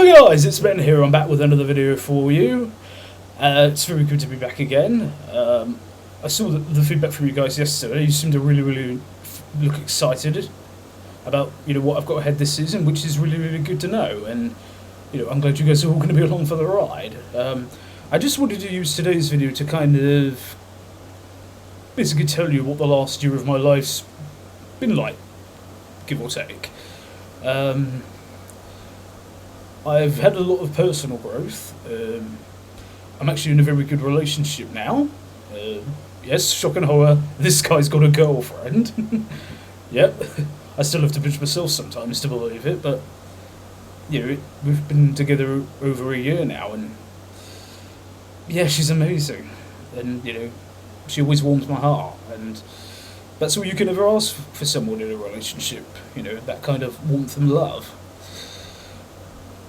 Hi guys, it's Ben here. I'm back with another video for you. It's very good to be back again. I saw the feedback from you guys yesterday. You seem to really look excited about what I've got ahead this season, which is really good to know. And I'm glad you guys are all going to be along for the ride. I just wanted to use today's video to kind of basically tell you what the last year of my life's been like, give or take. I've had a lot of personal growth. I'm actually in a very good relationship now. Yes, shock and horror, this guy's got a girlfriend. Yep, I still have to pinch myself sometimes to believe it, but we've been together over a year now, and yeah, she's amazing. And she always warms my heart, and that's all you can ever ask for someone in a relationship, that kind of warmth and love.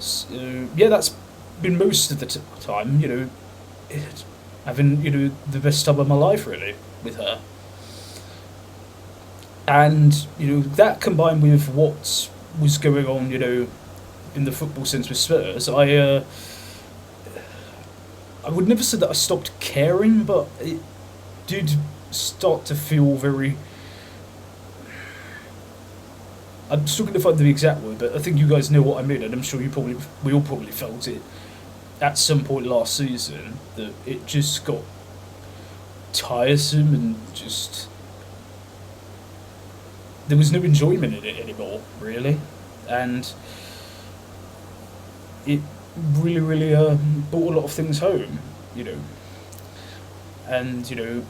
So, yeah, that's been most of the time, having, the best time of my life, really, with her. And, that combined with what was going on, in the football sense with Spurs, I would never say that I stopped caring, but it did start to feel very... I'm struggling to find the exact word, but I think you guys know what I mean, and I'm sure we all probably felt it at some point last season, that it just got tiresome and just... there was no enjoyment in it anymore, really, and it really brought a lot of things home, and,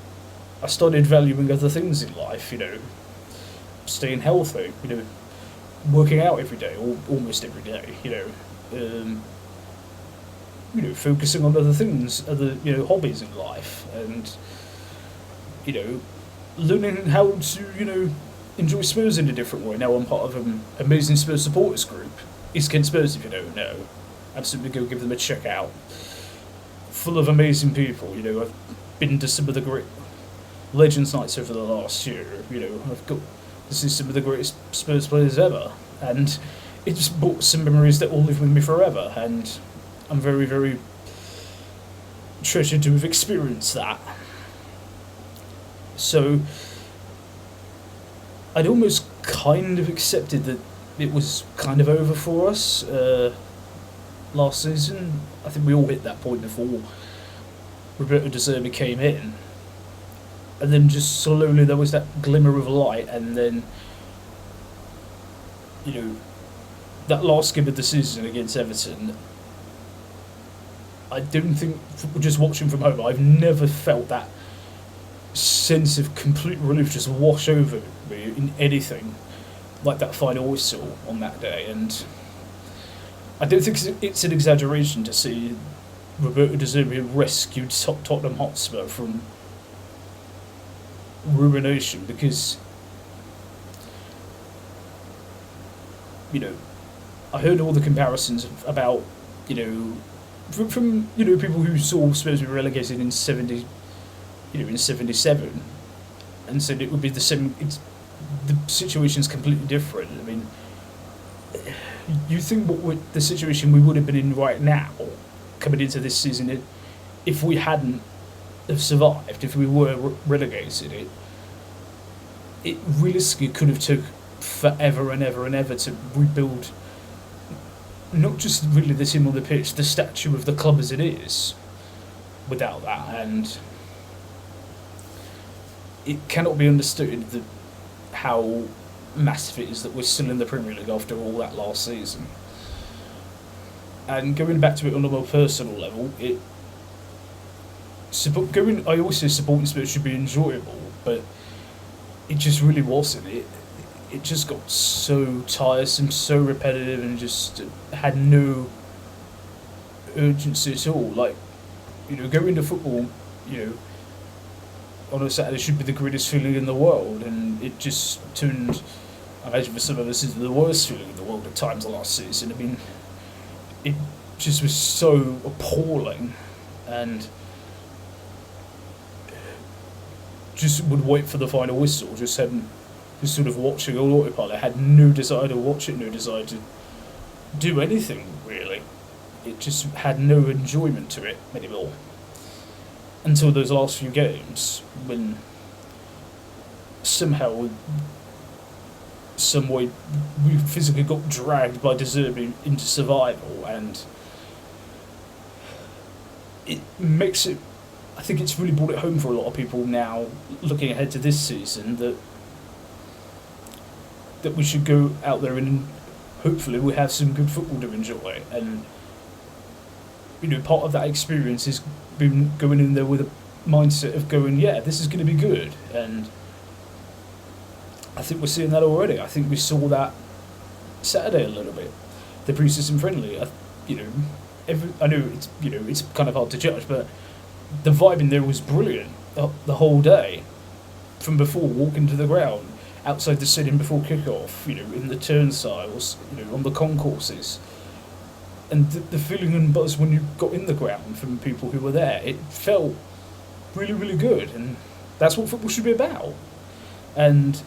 I started valuing other things in life, staying healthy, working out every day, or almost every day, focusing on other things, other, hobbies in life, and, learning how to, enjoy Spurs in a different way. Now I'm part of an amazing Spurs supporters group, East Kent Spurs, if you don't know. Absolutely go give them a check out. Full of amazing people, I've been to some of the great Legends nights over the last year, I've got to see some of the greatest Spurs players ever, and it just brought some memories that will live with me forever, and I'm very treasured to have experienced that. So I'd almost kind of accepted that it was kind of over for us last season. I think we all hit that point before Roberto De Zerbi came in. And then just slowly there was that glimmer of light, and then, that last game of the season against Everton, I don't think, just watching from home, I've never felt that sense of complete relief just wash over me in anything like that final whistle on that day. And I don't think it's an exaggeration to see Roberto De Zerbi rescued Tottenham Hotspur from ruination, because I heard all the comparisons about from people who saw Spurs be relegated in 70, in 77, and said it would be the same. The situation's completely different. I mean, you think the situation we would have been in right now coming into this season if we hadn't have survived, if we were relegated, it realistically could have took forever and ever to rebuild not just really the team on the pitch, the statue of the club as it is, without that. And it cannot be understood how massive it is that we're still in the Premier League after all that last season. And going back to it on a more personal level, I always say supporting Spurs should be enjoyable, but it just really wasn't. It just got so tiresome, so repetitive, and just had no urgency at all. Like, going to football, on a Saturday should be the greatest feeling in the world, and it just turned, I imagine for some of us, into the worst feeling in the world at times last season. I mean, it just was so appalling, and just would wait for the final whistle, just sort of watching all autopilot. I had no desire to watch it, no desire to do anything, really. it just had no enjoyment to it anymore. Until those last few games, when somehow, some way, we physically got dragged by deserving into survival, and it makes it. I think it's really brought it home for a lot of people now, looking ahead to this season, that we should go out there and hopefully we have some good football to enjoy. And part of that experience is been going in there with a mindset of going, yeah, this is going to be good. And I think we're seeing that already. I think we saw that Saturday a little bit, the pre-season friendly. I know it's kind of hard to judge, but the vibe in there was brilliant the whole day, from before walking to the ground, outside the stadium before kick-off, in the turnstiles, on the concourses. And the feeling and buzz when you got in the ground from people who were there, it felt really, really good. And that's what football should be about. And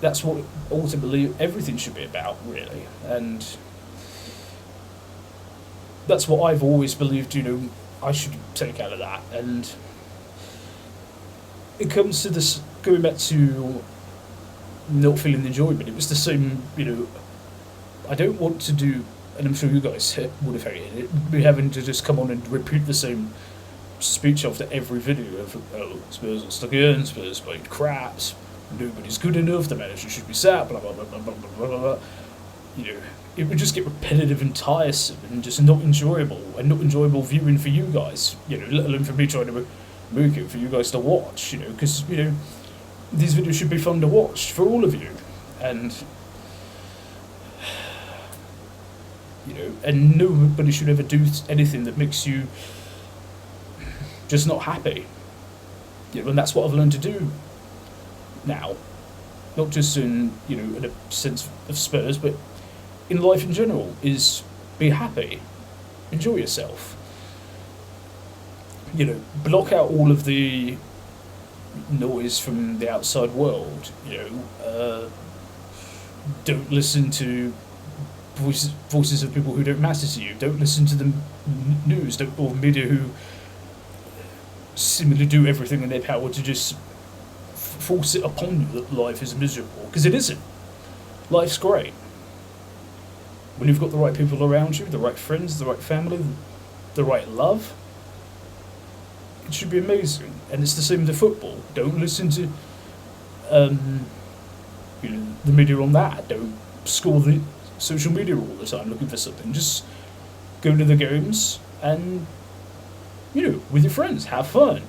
that's what ultimately everything should be about, really. And that's what I've always believed, I should take out of that. And it comes to this, going back to not feeling the enjoyment, it was the same, I don't want to do, and I'm sure you guys would have hated it, be having to just come on and repeat the same speech after every video of, Spurs are stuck in, Spurs played craps, nobody's good enough, the manager should be sacked, blah, blah, blah, blah, blah, blah, blah, blah. It would just get repetitive and tiresome and just not enjoyable, and not enjoyable viewing for you guys, let alone for me trying to make it for you guys to watch, because, these videos should be fun to watch for all of you. And, and nobody should ever do anything that makes you just not happy. And that's what I've learned to do now. Not just in, in a sense of Spurs, but in life in general, is be happy. Enjoy yourself. Block out all of the noise from the outside world. Don't listen to voices of people who don't matter to you. Don't listen to the news or media who seemingly do everything in their power to just force it upon you that life is miserable, because it isn't. Life's great. When you've got the right people around you, the right friends, the right family, the right love, it should be amazing. And it's the same with the football. Don't listen to the media on that. Don't score the social media all the time looking for something. Just go to the games and, with your friends, have fun.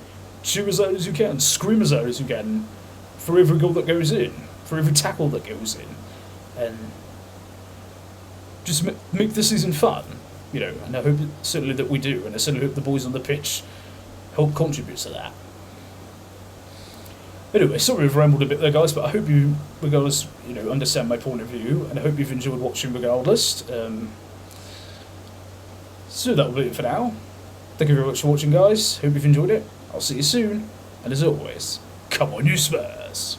Cheer as loud as you can, scream as loud as you can for every goal that goes in, for every tackle that goes in. And just make the season fun, and I hope certainly that we do, and I certainly hope the boys on the pitch help contribute to that. Anyway, sorry I've rambled a bit there, guys, but I hope you regardless, understand my point of view, and I hope you've enjoyed watching regardless. So that'll be it for now. Thank you very much for watching, guys. Hope you've enjoyed it. I'll see you soon, and as always, come on you Spurs!